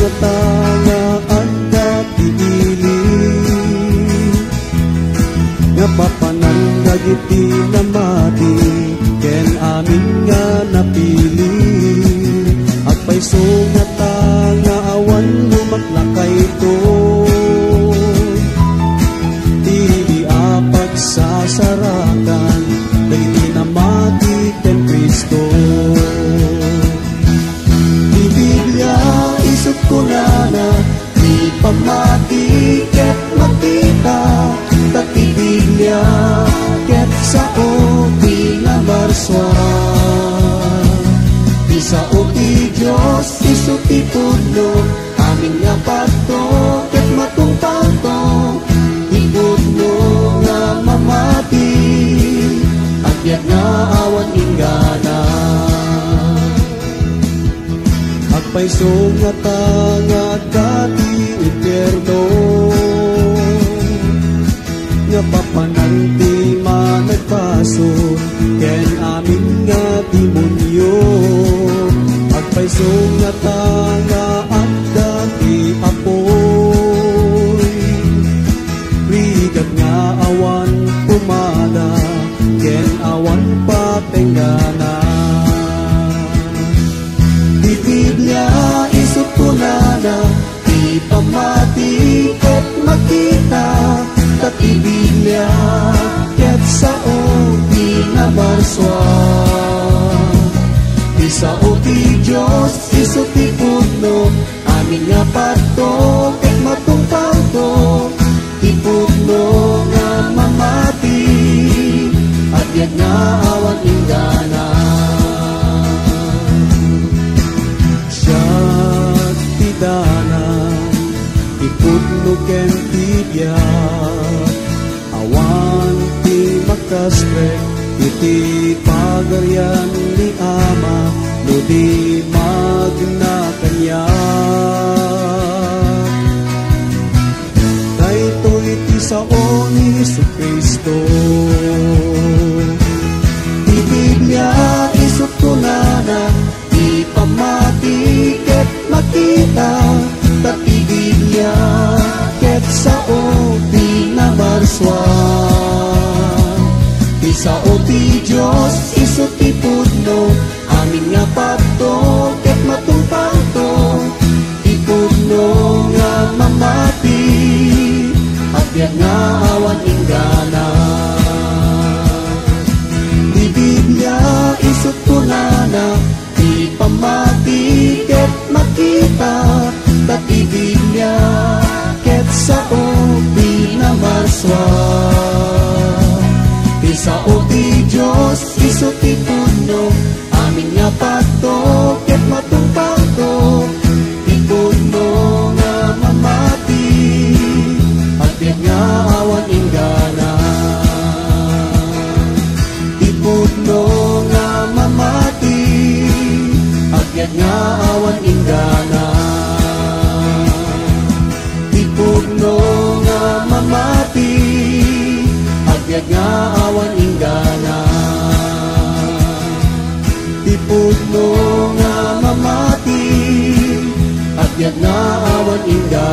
nga tanga adda tiili nga papanan dagiti namati ken amin nga napili agpayso nga tanga awan lumaklakay to dili apag sasarakan dagiti namati ken Kristo. Di Biblia isip ko na di pamati ket makita dati Biblia ket sao pinabarswan di sao ti Diyos isu ti pudno amin nga pagto ket matungpagto ti pudno nga mamati agbyag nga awan inggana agpayso nga tanga dati impierno nga papananti managpaso ken amin nga demonyo agpayso nga tanga at dati apoy rigad nga awan pumada ken awan patenggana. Di Biblia isip ko na di pamati ket makita dati Biblia ket sao pinabarswan di sao ti Diyos isu ti pudno amin nga pagto ket matungpagto ti pudno nga mamati agbyag nga awan inggana siya ti danan ti pudno ken ti biyak awan ti makastrek iti pagaryan ni Ama no di magna kanya dayto iti sao ni Jesucristo. Di Biblia isip ko na di pamati ket makita dati Biblia ket sao pinabarswan di sao ti Diyos isu ti pudno amin nga pagto ket matungpagto ti pudno nga mamati agbyag nga awan inggana. Di Biblia isip ko na di pamati ket makita dati Biblia ket sao pinabarswan di sao ti Diyos isu ti pudno amin nga pagto ket matungpagto ti pudno nga mamati agbyag nga awan inggana ti pudno nga mamati agbyag nga awan inggana ti pudno nga mamati agbyag nga awan inggana ti pudno nga mamati agbyag nga awan inggana